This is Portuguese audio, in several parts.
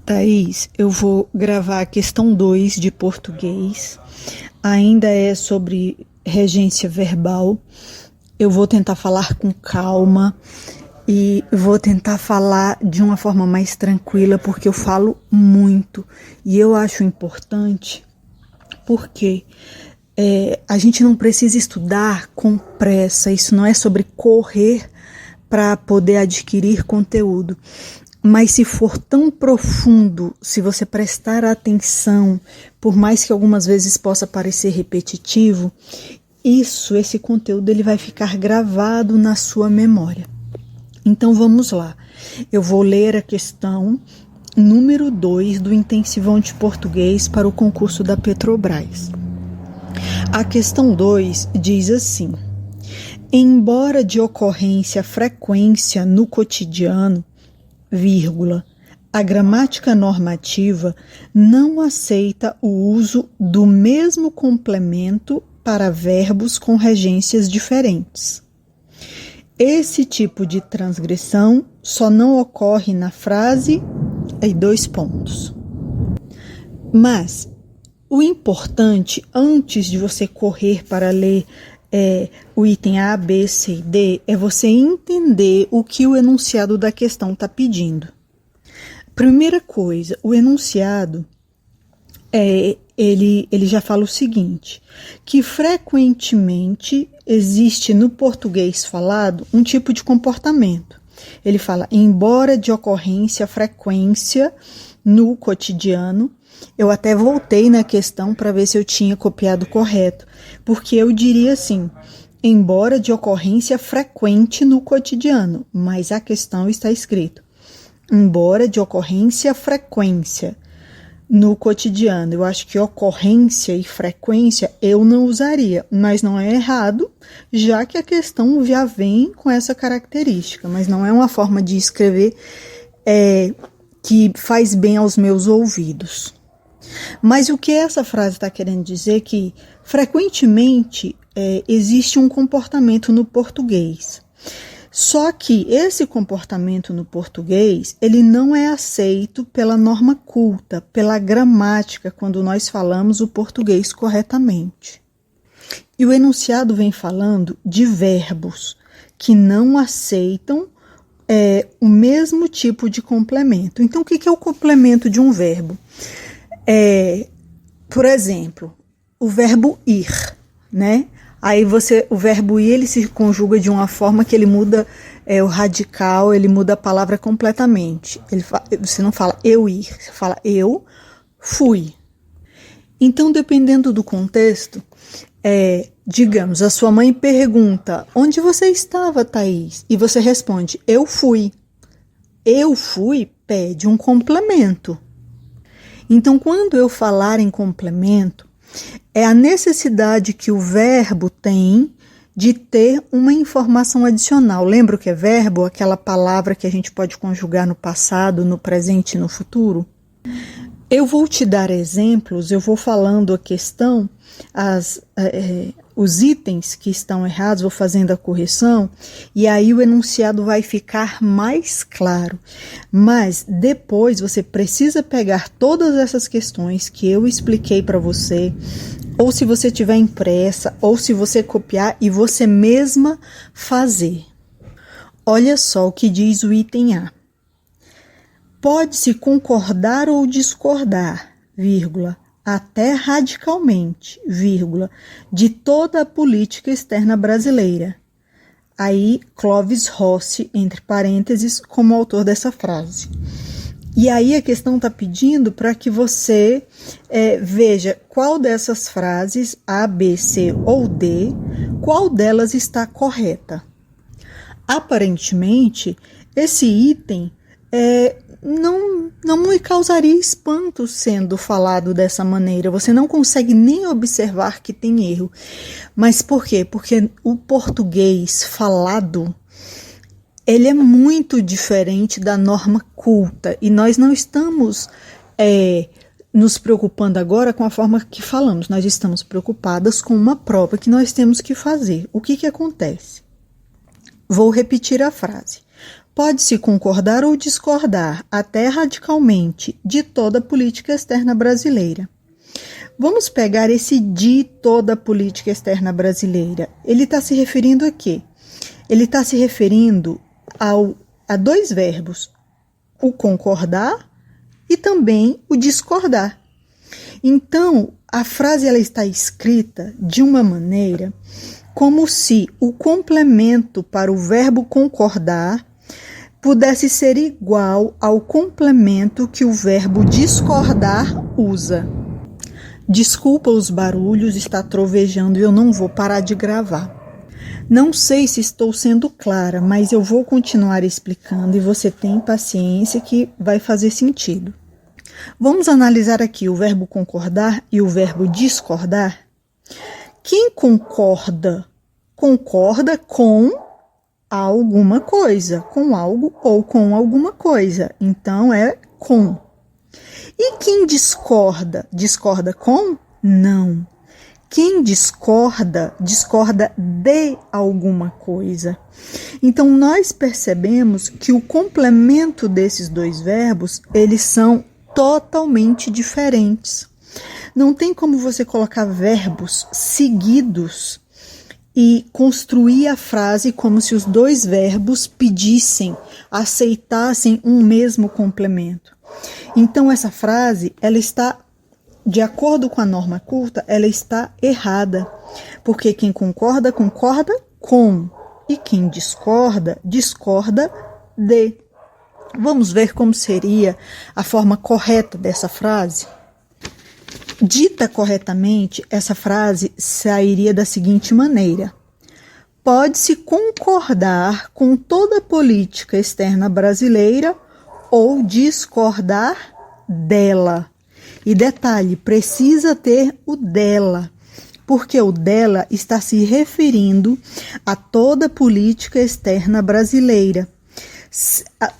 Thaís, eu vou gravar a questão 2 de português, ainda é sobre regência verbal. Eu vou tentar falar com calma e vou tentar falar de uma forma mais tranquila, porque eu falo muito e eu acho importante porque a gente não precisa estudar com pressa, isso não é sobre correr para poder adquirir conteúdo. Mas se for tão profundo, se você prestar atenção, por mais que algumas vezes possa parecer repetitivo, esse conteúdo ele vai ficar gravado na sua memória. Então vamos lá. Eu vou ler a questão número 2 do Intensivão de Português para o concurso da Petrobras. A questão 2 diz assim: embora de ocorrência frequência no cotidiano, a gramática normativa não aceita o uso do mesmo complemento para verbos com regências diferentes. Esse tipo de transgressão só não ocorre na frase em 2 pontos. Mas o importante, antes de você correr para ler o item A, B, C e D, é você entender o que o enunciado da questão está pedindo. Primeira coisa, o enunciado, ele já fala o seguinte, que frequentemente existe no português falado um tipo de comportamento. Ele fala, embora de ocorrência, frequência no cotidiano. Eu até voltei na questão para ver se eu tinha copiado correto, porque eu diria assim, embora de ocorrência frequente no cotidiano, mas a questão está escrito, embora de ocorrência frequência no cotidiano. Eu acho que ocorrência e frequência eu não usaria, mas não é errado, já que a questão já vem com essa característica, mas não é uma forma de escrever que faz bem aos meus ouvidos. Mas o que essa frase está querendo dizer é que frequentemente existe um comportamento no português. Só que esse comportamento no português, ele não é aceito pela norma culta, pela gramática, quando nós falamos o português corretamente. E o enunciado vem falando de verbos que não aceitam o mesmo tipo de complemento. Então, o que é o complemento de um verbo? Por exemplo, o verbo ir, né? Aí o verbo ir, ele se conjuga de uma forma que ele muda o radical, ele muda a palavra completamente. Você não fala eu ir, você fala eu fui. Então, dependendo do contexto, digamos, a sua mãe pergunta, onde você estava, Thaís? E você responde, eu fui. Eu fui pede um complemento. Então, quando eu falar em complemento, é a necessidade que o verbo tem de ter uma informação adicional. Lembra o que é verbo? Aquela palavra que a gente pode conjugar no passado, no presente e no futuro? Eu vou te dar exemplos, eu vou falando a questão, os itens que estão errados, vou fazendo a correção, e aí o enunciado vai ficar mais claro. Mas depois você precisa pegar todas essas questões que eu expliquei para você, ou se você tiver impressa, ou se você copiar e você mesma fazer. Olha só o que diz o item A. Pode-se concordar ou discordar, até radicalmente, de toda a política externa brasileira. Aí, Clóvis Rossi, entre parênteses, como autor dessa frase. E aí a questão está pedindo para que você veja qual dessas frases, A, B, C ou D, qual delas está correta. Aparentemente, esse item não me causaria espanto sendo falado dessa maneira. Você não consegue nem observar que tem erro. Mas por quê? Porque o português falado, ele é muito diferente da norma culta. E nós não estamos nos preocupando agora com a forma que falamos. Nós estamos preocupadas com uma prova que nós temos que fazer. O que acontece? Vou repetir a frase. Pode-se concordar ou discordar, até radicalmente, de toda a política externa brasileira. Vamos pegar esse de toda a política externa brasileira. Ele está se referindo a quê? Ele está se referindo a dois verbos, o concordar e também o discordar. Então, a frase ela está escrita de uma maneira como se o complemento para o verbo concordar pudesse ser igual ao complemento que o verbo discordar usa. Desculpa os barulhos, está trovejando e eu não vou parar de gravar. Não sei se estou sendo clara, mas eu vou continuar explicando e você tem paciência que vai fazer sentido. Vamos analisar aqui o verbo concordar e o verbo discordar. Quem concorda, concorda com alguma coisa, com algo ou com alguma coisa. Então, é com. E quem discorda, discorda com? Não. Quem discorda, discorda de alguma coisa. Então, nós percebemos que o complemento desses dois verbos, eles são totalmente diferentes. Não tem como você colocar verbos seguidos e construir a frase como se os dois verbos pedissem, aceitassem um mesmo complemento. Então, essa frase, ela está, de acordo com a norma culta, ela está errada. Porque quem concorda, concorda com. E quem discorda, discorda de. Vamos ver como seria a forma correta dessa frase? Dita corretamente, essa frase sairia da seguinte maneira: pode-se concordar com toda a política externa brasileira ou discordar dela. E detalhe, precisa ter o dela, porque o dela está se referindo a toda a política externa brasileira.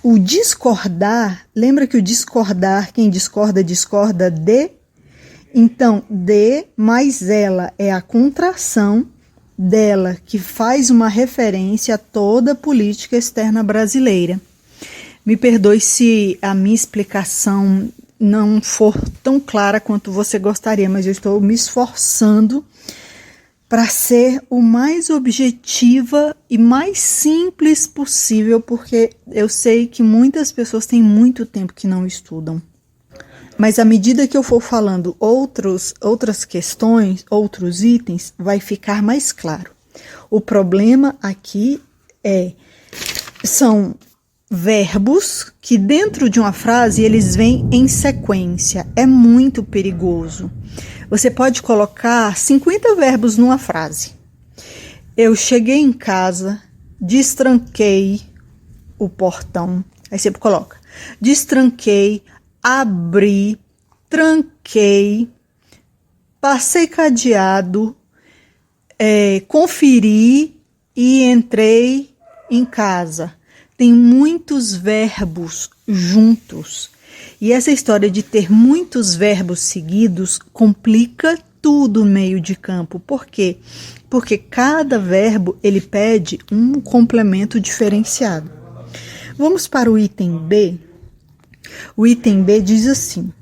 O discordar, lembra que o discordar, quem discorda, discorda de? Então, de mais ela é a contração dela, que faz uma referência a toda a política externa brasileira. Me perdoe se a minha explicação não for tão clara quanto você gostaria, mas eu estou me esforçando para ser o mais objetiva e mais simples possível, porque eu sei que muitas pessoas têm muito tempo que não estudam. Mas à medida que eu for falando outras questões, outros itens, vai ficar mais claro. O problema aqui são verbos que dentro de uma frase eles vêm em sequência. É muito perigoso. Você pode colocar 50 verbos numa frase. Eu cheguei em casa, destranquei o portão. Aí você coloca: destranquei, abri, tranquei, passei cadeado, conferi e entrei em casa. Tem muitos verbos juntos. E essa história de ter muitos verbos seguidos complica tudo no meio de campo. Por quê? Porque cada verbo ele pede um complemento diferenciado. Vamos para o item B. O item B diz assim: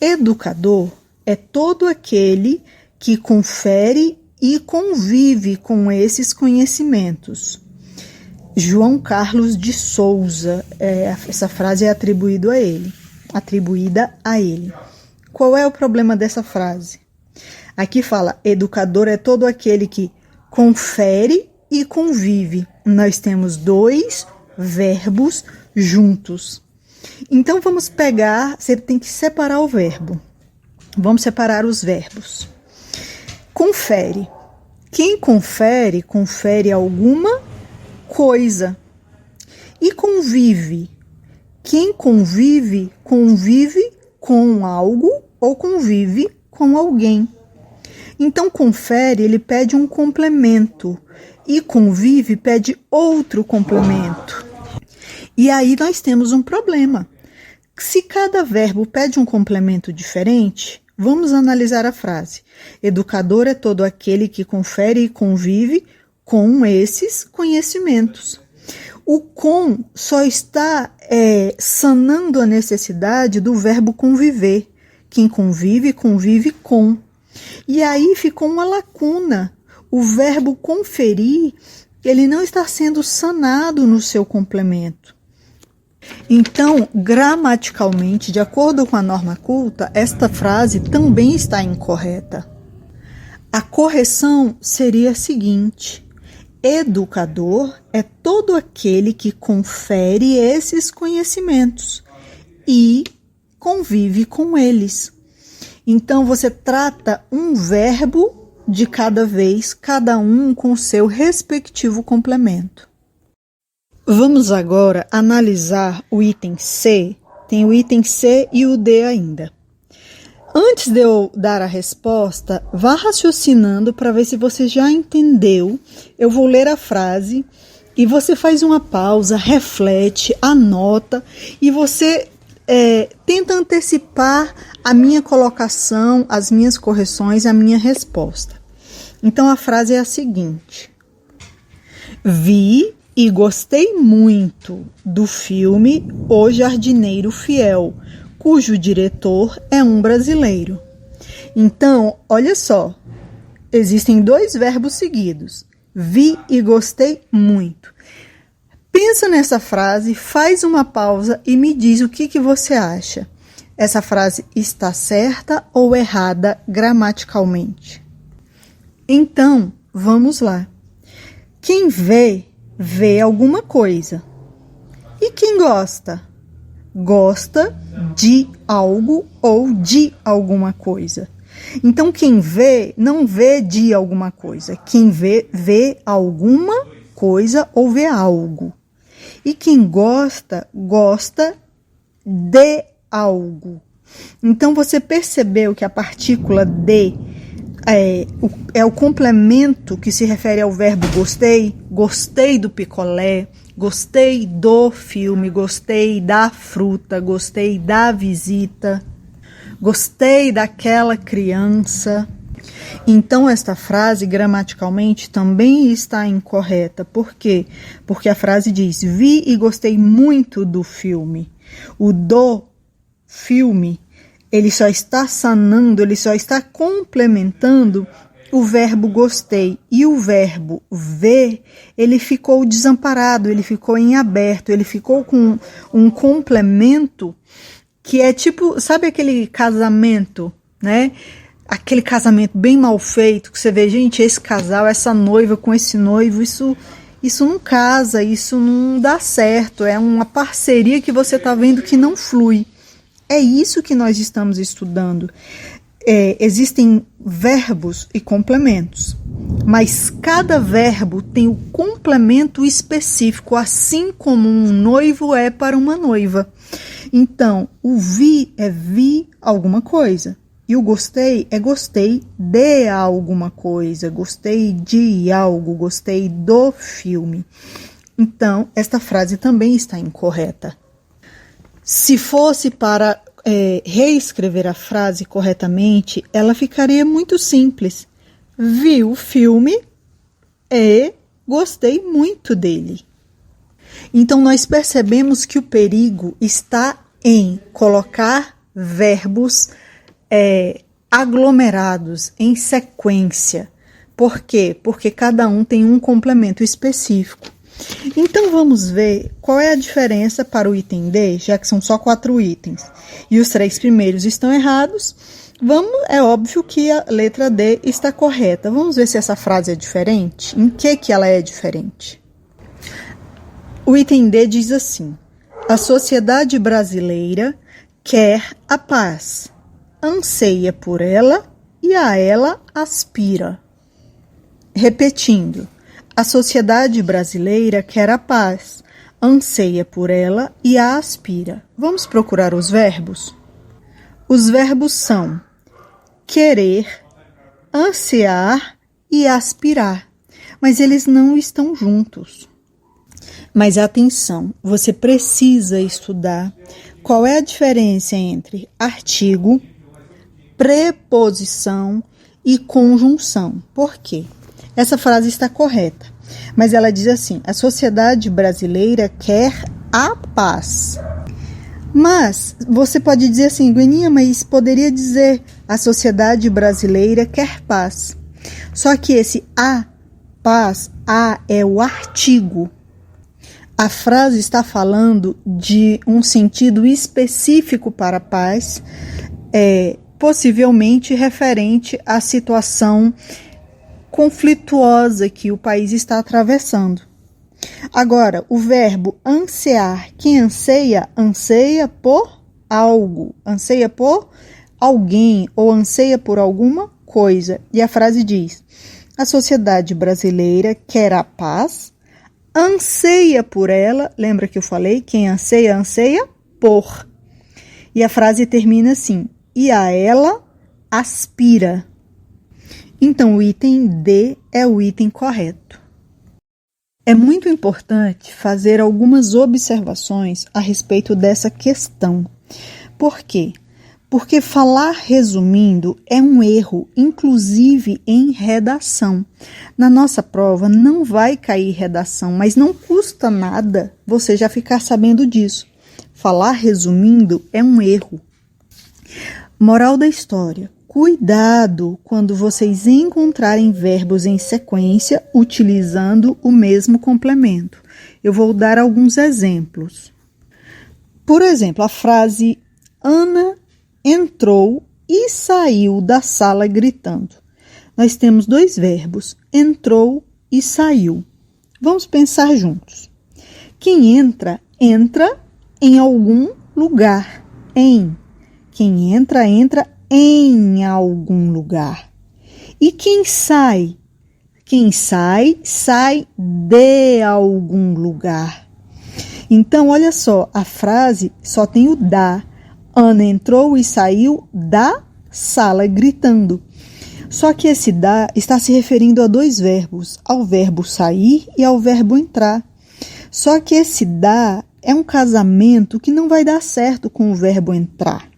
educador é todo aquele que confere e convive com esses conhecimentos. João Carlos de Souza, essa frase é atribuída a ele. Qual é o problema dessa frase? Aqui fala: educador é todo aquele que confere e convive. Nós temos dois verbos juntos. Então vamos pegar, você tem que separar o verbo. Vamos separar os verbos. Confere. Quem confere, confere alguma coisa. E convive. Quem convive, convive com algo ou convive com alguém. Então, confere, ele pede um complemento. E convive, pede outro complemento. E aí nós temos um problema. Se cada verbo pede um complemento diferente, vamos analisar a frase. Educador é todo aquele que confere e convive com esses conhecimentos. O com só está sanando a necessidade do verbo conviver. Quem convive, convive com. E aí ficou uma lacuna. O verbo conferir, ele não está sendo sanado no seu complemento. Então, gramaticalmente, de acordo com a norma culta, esta frase também está incorreta. A correção seria a seguinte: educador é todo aquele que confere esses conhecimentos e convive com eles. Então, você trata um verbo de cada vez, cada um com seu respectivo complemento. Vamos agora analisar o item C. Tem o item C e o D ainda. Antes de eu dar a resposta, vá raciocinando para ver se você já entendeu. Eu vou ler a frase e você faz uma pausa, reflete, anota e você tenta antecipar a minha colocação, as minhas correções, a minha resposta. Então a frase é a seguinte: vi e gostei muito do filme O Jardineiro Fiel, cujo diretor é um brasileiro. Então, olha só, existem dois verbos seguidos, vi e gostei muito. Pensa nessa frase, faz uma pausa e me diz o que você acha. Essa frase está certa ou errada gramaticalmente? Então, vamos lá. Quem vê, vê alguma coisa. E quem gosta? Gosta de algo ou de alguma coisa. Então, quem vê, não vê de alguma coisa. Quem vê, vê alguma coisa ou vê algo. E quem gosta, gosta de algo. Então, você percebeu que a partícula de é o complemento que se refere ao verbo gostei. Gostei do picolé, gostei do filme, gostei da fruta, gostei da visita, gostei daquela criança. Então, esta frase, gramaticalmente, também está incorreta. Por quê? Porque a frase diz, vi e gostei muito do filme. O do filme, ele só está sanando, ele só está complementando o verbo gostei. E o verbo ver, ele ficou desamparado, ele ficou em aberto, ele ficou com um complemento que é tipo, sabe aquele casamento, né? Aquele casamento bem mal feito, que você vê, gente, esse casal, essa noiva com esse noivo, isso não casa, isso não dá certo, é uma parceria que você está vendo que não flui. É isso que nós estamos estudando. Existem verbos e complementos, mas cada verbo tem o complemento específico, assim como um noivo é para uma noiva. Então, o vi é vi alguma coisa. E o gostei é gostei de alguma coisa, gostei de algo, gostei do filme. Então, esta frase também está incorreta. Se fosse para reescrever a frase corretamente, ela ficaria muito simples. Vi o filme e gostei muito dele. Então, nós percebemos que o perigo está em colocar verbos aglomerados em sequência. Por quê? Porque cada um tem um complemento específico. Então vamos ver qual é a diferença para o item D, já que são só 4 itens. E os 3 primeiros estão errados. É óbvio que a letra D está correta. Vamos ver se essa frase é diferente. Em que ela é diferente? O item D diz assim: a sociedade brasileira quer a paz, anseia por ela e a ela aspira. Repetindo, a sociedade brasileira quer a paz, anseia por ela e a aspira. Vamos procurar os verbos? Os verbos são querer, ansiar e aspirar, mas eles não estão juntos. Mas atenção, você precisa estudar qual é a diferença entre artigo, preposição e conjunção. Por quê? Essa frase está correta. Mas ela diz assim: a sociedade brasileira quer a paz. Mas você pode dizer assim, Gueninha, mas poderia dizer a sociedade brasileira quer paz. Só que esse a paz, a é o artigo. A frase está falando de um sentido específico para a paz, possivelmente referente à situação conflituosa que o país está atravessando. Agora, o verbo ansiar, quem anseia, anseia por algo, anseia por alguém ou anseia por alguma coisa. E a frase diz: a sociedade brasileira quer a paz, anseia por ela, lembra que eu falei, quem anseia, anseia por. E a frase termina assim: e a ela aspira. Então, o item D é o item correto. É muito importante fazer algumas observações a respeito dessa questão. Por quê? Porque falar resumindo é um erro, inclusive em redação. Na nossa prova não vai cair redação, mas não custa nada você já ficar sabendo disso. Falar resumindo é um erro. Moral da história: cuidado quando vocês encontrarem verbos em sequência utilizando o mesmo complemento. Eu vou dar alguns exemplos. Por exemplo, a frase Ana entrou e saiu da sala gritando. Nós temos dois verbos, entrou e saiu. Vamos pensar juntos. Quem entra, entra em algum lugar. Quem entra, entra em algum lugar. E quem sai? Quem sai, sai de algum lugar. Então, olha só, a frase só tem o da. Ana entrou e saiu da sala gritando. Só que esse da está se referindo a dois verbos, ao verbo sair e ao verbo entrar. Só que esse da é um casamento que não vai dar certo com o verbo entrar.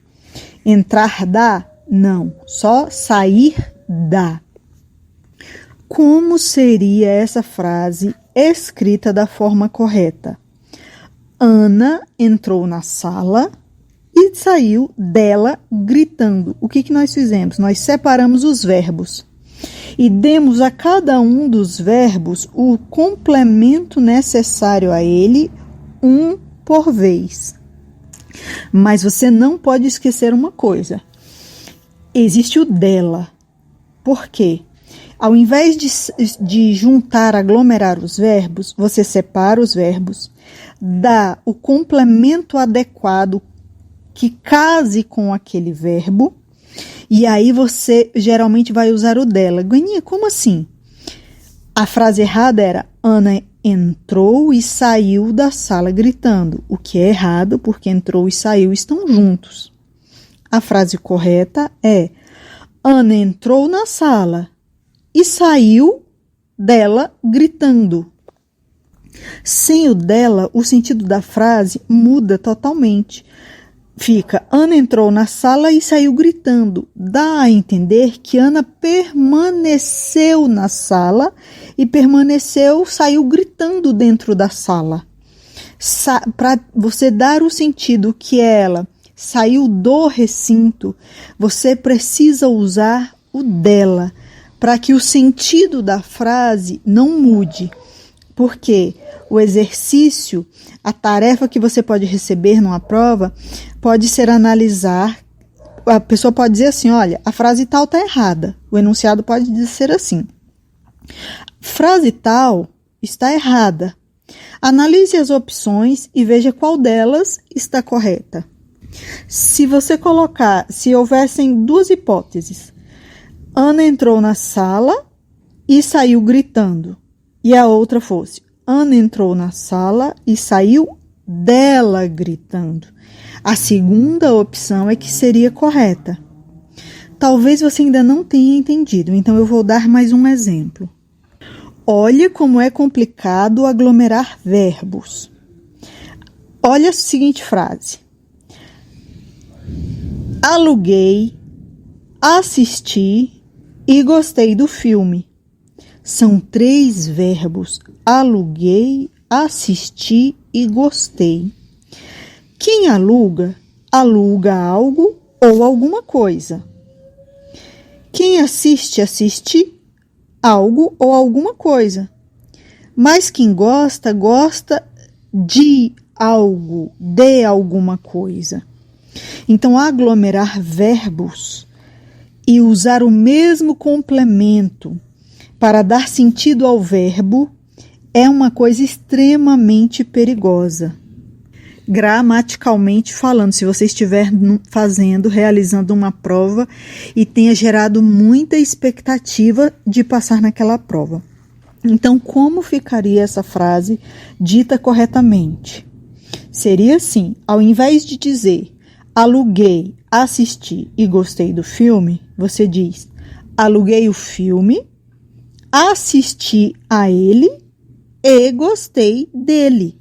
Entrar dá? Não, só sair dá. Como seria essa frase escrita da forma correta? Ana entrou na sala e saiu dela gritando. O que nós fizemos? Nós separamos os verbos e demos a cada um dos verbos o complemento necessário a ele, um por vez. Mas você não pode esquecer uma coisa. Existe o dela. Por quê? Ao invés de juntar, aglomerar os verbos, você separa os verbos, dá o complemento adequado que case com aquele verbo, e aí você geralmente vai usar o dela. Guaninha, como assim? A frase errada era Ana entrou e saiu da sala gritando, o que é errado porque entrou e saiu estão juntos. A frase correta é Ana entrou na sala e saiu dela gritando. Sem o dela, o sentido da frase muda totalmente. Fica, Ana entrou na sala e saiu gritando. Dá a entender que Ana permaneceu na sala e saiu gritando dentro da sala. Para você dar o sentido que ela saiu do recinto, você precisa usar o dela, para que o sentido da frase não mude. Porque o exercício, a tarefa que você pode receber numa prova, pode ser analisar. A pessoa pode dizer assim, olha, a frase tal está errada. O enunciado pode dizer assim, frase tal está errada. Analise as opções e veja qual delas está correta. Se houvessem duas hipóteses, Ana entrou na sala e saiu gritando, e a outra fosse, Ana entrou na sala e saiu dela gritando. A segunda opção é que seria correta. Talvez você ainda não tenha entendido, então eu vou dar mais um exemplo. Olha como é complicado aglomerar verbos. Olha a seguinte frase. Aluguei, assisti e gostei do filme. São 3 verbos: aluguei, assisti e gostei. Quem aluga, aluga algo ou alguma coisa. Quem assiste, assiste algo ou alguma coisa. Mas quem gosta, gosta de algo, de alguma coisa. Então, aglomerar verbos e usar o mesmo complemento para dar sentido ao verbo é uma coisa extremamente perigosa. Gramaticalmente falando, se você estiver realizando uma prova e tenha gerado muita expectativa de passar naquela prova. Então, como ficaria essa frase dita corretamente? Seria assim: ao invés de dizer aluguei, assisti e gostei do filme, você diz aluguei o filme, assisti a ele e gostei dele.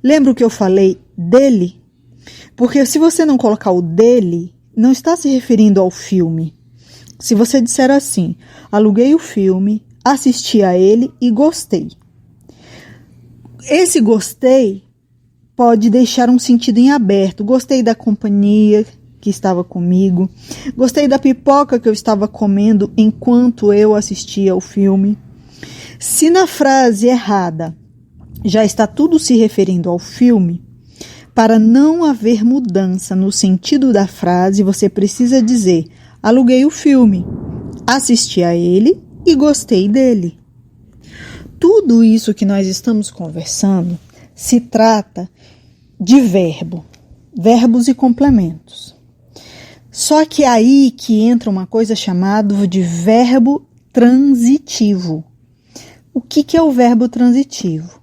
Lembra o que eu falei dele? Porque se você não colocar o dele, não está se referindo ao filme. Se você disser assim, aluguei o filme, assisti a ele e gostei. Esse gostei pode deixar um sentido em aberto. Gostei da companhia que estava comigo. Gostei da pipoca que eu estava comendo enquanto eu assistia ao filme. Se na frase errada já está tudo se referindo ao filme, para não haver mudança no sentido da frase, você precisa dizer aluguei o filme, assisti a ele e gostei dele. Tudo isso que nós estamos conversando se trata de verbos e complementos. Só que é aí que entra uma coisa chamada de verbo transitivo. O que é o verbo transitivo?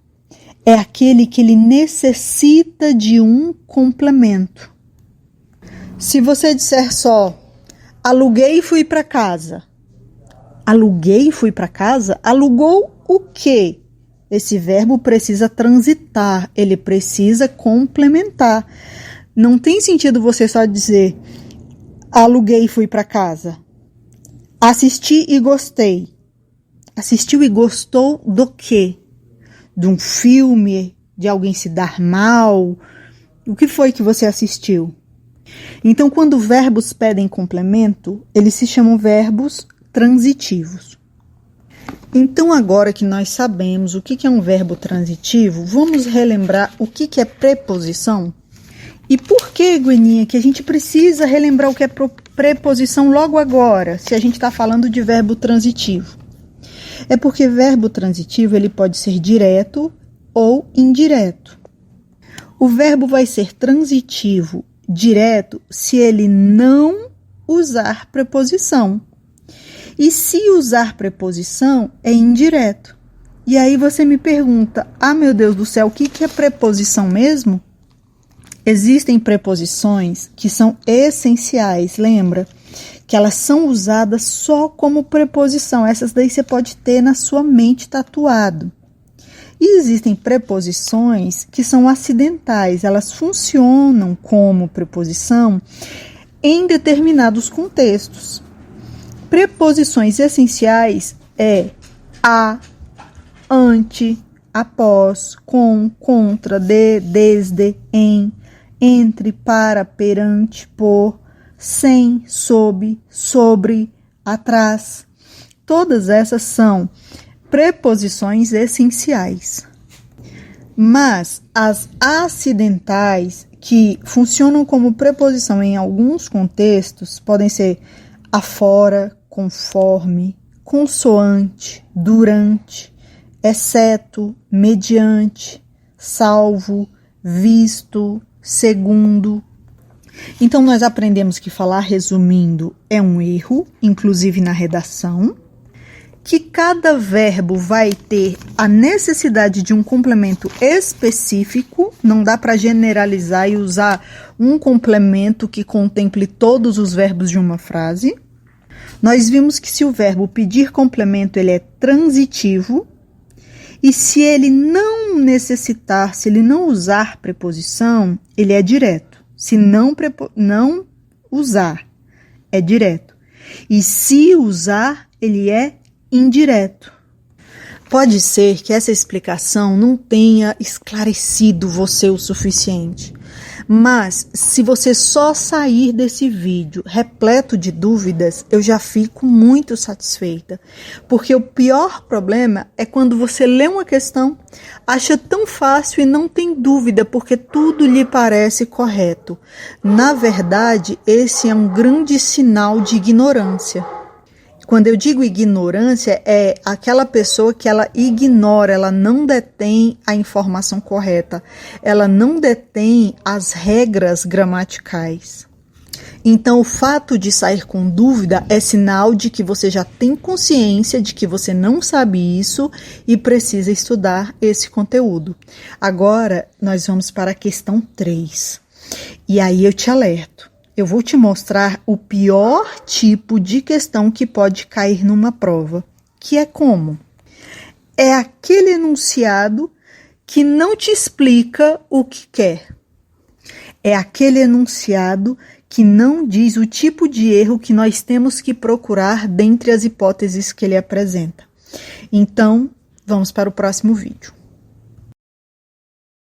É aquele que ele necessita de um complemento. Se você disser só aluguei e fui para casa. Aluguei e fui para casa? Alugou o quê? Esse verbo precisa transitar, ele precisa complementar. Não tem sentido você só dizer aluguei e fui para casa. Assisti e gostei. Assistiu e gostou do quê? De um filme, de alguém se dar mal? O que foi que você assistiu? Então, quando verbos pedem complemento, eles se chamam verbos transitivos. Então, agora que nós sabemos o que é um verbo transitivo, vamos relembrar o que é preposição? E por que, Gueninha, que a gente precisa relembrar o que é preposição logo agora, se a gente está falando de verbo transitivo? É porque verbo transitivo ele pode ser direto ou indireto. O verbo vai ser transitivo direto se ele não usar preposição. E se usar preposição, é indireto. E aí você me pergunta, meu Deus do céu, o que é preposição mesmo? Existem preposições que são essenciais, lembra? Que elas são usadas só como preposição. Essas daí você pode ter na sua mente tatuado. E existem preposições que são acidentais. Elas funcionam como preposição em determinados contextos. Preposições essenciais é a, ante, após, com, contra, de, desde, em, entre, para, perante, por, sem, sob, sobre, atrás. Todas essas são preposições essenciais. Mas as acidentais, que funcionam como preposição em alguns contextos, podem ser afora, conforme, consoante, durante, exceto, mediante, salvo, visto, segundo. Então, nós aprendemos que falar resumindo é um erro, inclusive na redação, que cada verbo vai ter a necessidade de um complemento específico, não dá para generalizar e usar um complemento que contemple todos os verbos de uma frase. Nós vimos que se o verbo pedir complemento, ele é transitivo, e se ele não necessitar, se ele não usar preposição, ele é direto. Se não usar, é direto. E se usar, ele é indireto. Pode ser que essa explicação não tenha esclarecido você o suficiente, mas se você só sair desse vídeo repleto de dúvidas, eu já fico muito satisfeita, porque o pior problema é quando você lê uma questão, acha tão fácil e não tem dúvida, porque tudo lhe parece correto. Na verdade, esse é um grande sinal de ignorância. Quando eu digo ignorância, é aquela pessoa que ela ignora, ela não detém a informação correta, ela não detém as regras gramaticais. Então, o fato de sair com dúvida é sinal de que você já tem consciência de que você não sabe isso e precisa estudar esse conteúdo. Agora, nós vamos para a questão 3. E aí eu te alerto. Eu vou te mostrar o pior tipo de questão que pode cair numa prova, que é como? É aquele enunciado que não te explica o que quer. É aquele enunciado que não diz o tipo de erro que nós temos que procurar dentre as hipóteses que ele apresenta. Então, vamos para o próximo vídeo.